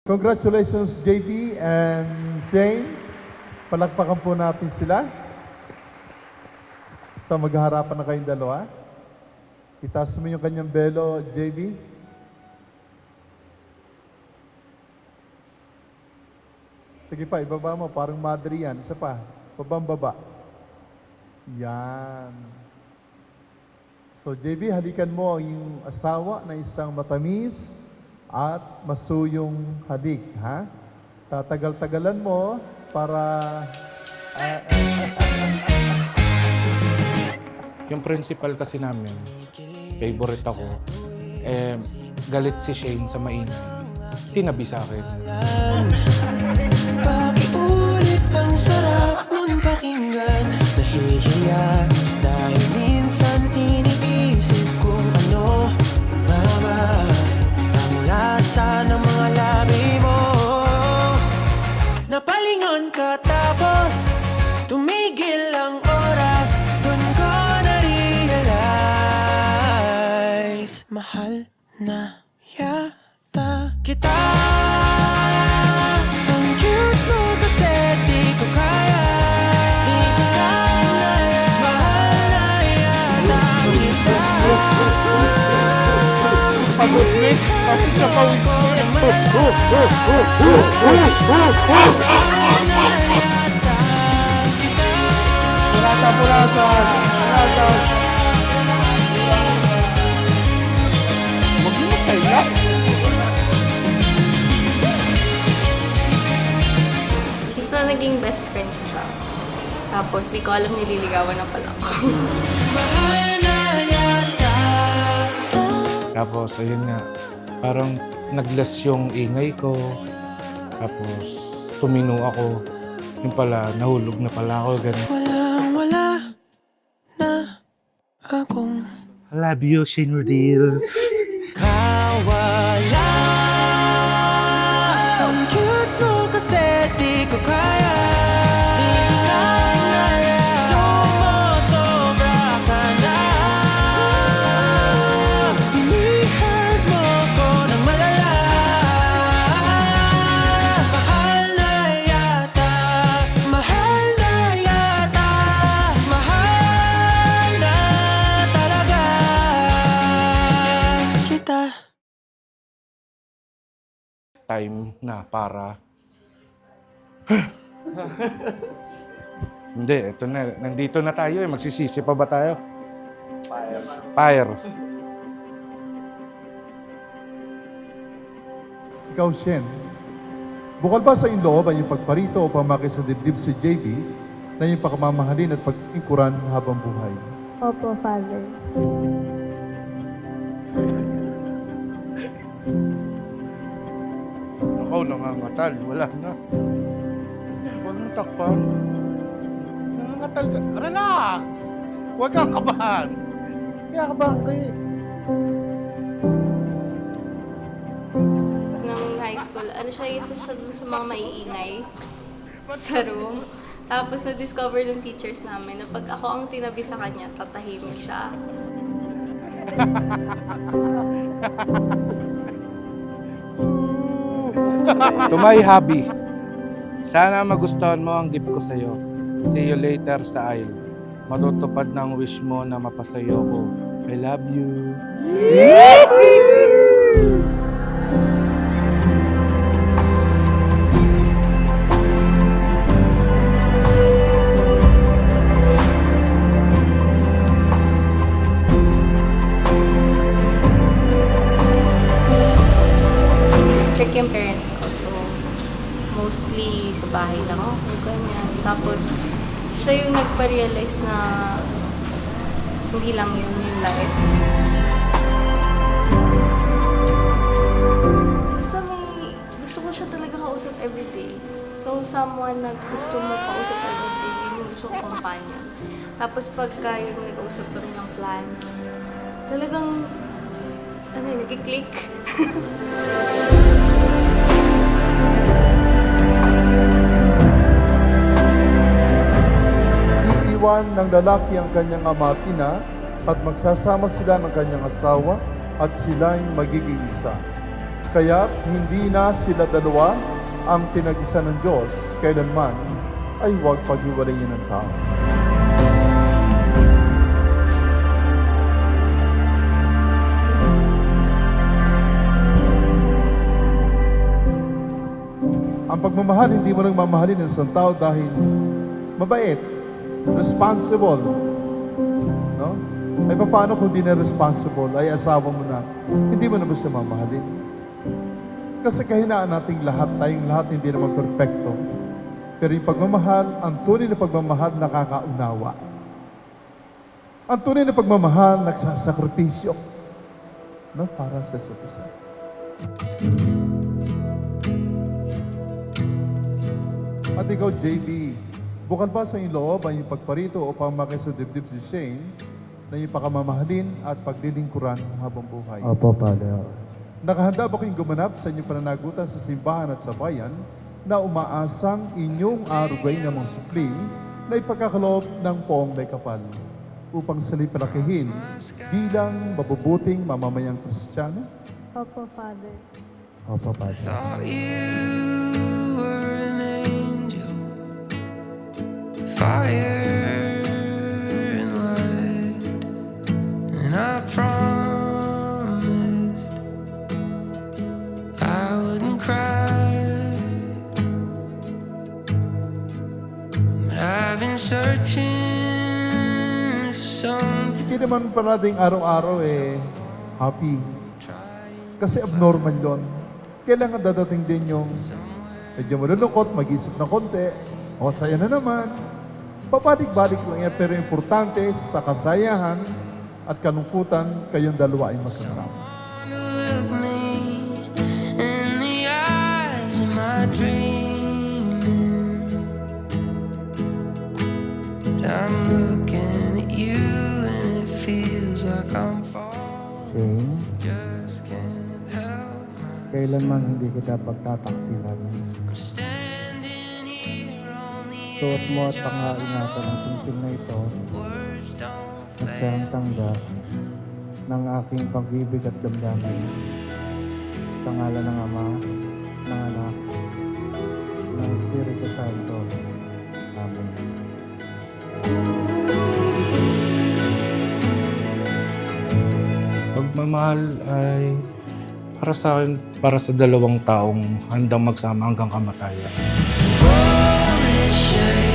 Congratulations, JP and Shane. Palakpakan po natin sila. Sa maghaharapan na kayong dalawa. Itaas mo yung kanyang belo, JB. Sige pa, ibaba mo. Parang madre yan. Isa pa. Babang-baba. Yan. So, JB, halikan mo yung asawa na isang matamis at masuyong halik, ha? Tatagal-tagalan mo para... Yung principal kasi namin, favorite ako. Galit si Shane sa maingay. Tinabi sa akin. Pakiulit ang sarap nun pakinggan. Nahihiya dahil minsan iniisip kung ano ba ang lasa ng mga labi mo. Napalingon ka tapos tumigil ang oras. Dun ko na-realize mahal na yata kita. Ang cute mo kasi di ko kaya. Di ko kaya. Mahal na yata kita. Pagod, Nick. Bakit ka pawis, Pulasa. Huwag mo kaya. Tapos na naging best friend siya. Tapos di ko alam nililigawan na pala ako. Mahal na yata. Tapos, ayun nga, parang naglas yung ingay ko. Tapos, tumino ako. Yung pala, nahulog na pala ako. Ganun. Walang-wala na akong I love you, Shane Rodil. kawala. Ang cute mo kasi di ko kaya. Di ko kaya. Sumusobra ka na. Hinihag mo ko ng malala. Mahal na yata. Mahal na yata. Mahal na talaga kita. Time na para... Hindi, ito na. Nandito na tayo eh. Magsisisi pa ba tayo? Fire. Ikaw, Shen, bukal ba sa iyong loob ay yung pagparito o pamaki sa dibdib si JB na yung pagmamahalin at pag-ingkuran habang buhay? Opo, Father. Ako, nangangatal. Wala na. Huwag mong takpan. Nangangatal ka. Relax! Huwag kang kabahan. Kaya kabahan ka eh. Nung high school, isa siya dun sa mga maiingay sa room. Tapos na-discover ng teachers namin na pag ako ang tinabi sa kanya, tatahimik siya. To my hobby. Sana magustuhan mo ang gift ko sa'yo. See you later sa aisle. Matutupad ng wish mo na mapasayo ko. I love you. Strict yung parents ko, so mostly sa bahay lang ako, ganyan. Tapos, siya yung nagpa-realize na hindi lang yun yung life. Basta gusto ko siya talaga kausap everyday. So, someone na gusto mo kausap everyday, yun yung gusto kong companion. Tapos, pagka yung nag-usap ko rin ng plans, talagang, nag-click. Iiwan ng lalaki ang kanyang ama at ina at magsasama sila ng kanyang asawa at sila'y magiging isa. Kaya't hindi na sila dalawa ang pinag-isa ng Diyos kailanman ay huwag paghiwalayin ng tao. Ang pagmamahal, hindi mo lang mamahalin ng isang tao dahil mabait, responsible. No? Ay paano kung di na responsible, ay asawa mo na, hindi mo na ba siya mamahalin? Kasi kahinaan nating lahat, tayong lahat hindi naman perfecto. Pero yung pagmamahal, ang tunay na pagmamahal nakakaunawa. Ang tunay na pagmamahal nagsasakripisyo. No? Para sa isa't isa. At ikaw, JB, bukal ba sa iyong loob ang iyong pagparito upang makisa dibdib si Shane na iyong pakamamahalin at paglilingkuran habang buhay? Opo, Father. Nakahanda ba kayong gumanap sa inyong pananagutan sa simbahan at sa bayan na umaasang inyong arugay ng mga supli na ipagkakaloob ng poong may kapal upang salipalakihin bilang mabubuting mamamayang Kristiyano? Opo, Father. Opo, Father. Thought you were an angel, fire and light, and I promised I wouldn't cry. But I've been searching for something. Hindi naman pa nating araw-araw happy. Kasi abnormal yon. Kailangan dadating din yung medyo malulungkot, mag-isip na konti, o saya na naman. Babalik-balik lang yan, pero importante sa kasayahan at kalungkutan, kayong dalawa ay magkasama. To look me in the eyes of my dreaming. I'm looking at you and it feels like I'm falling. Shane, Just can't help kailanman hindi kita pagtataksilan. I'm standing here on the Suot mo at edge pangaingatan ng singsing na ito words don't na siyang tanda ng aking pag-ibig at damdamin. Sa ngalan ng Ama, ng Anak, ng Espiritu Santo. Amen. Pagmamahal ay para sa akin, para sa dalawang taong handang magsama hanggang kamatayan. all this shade.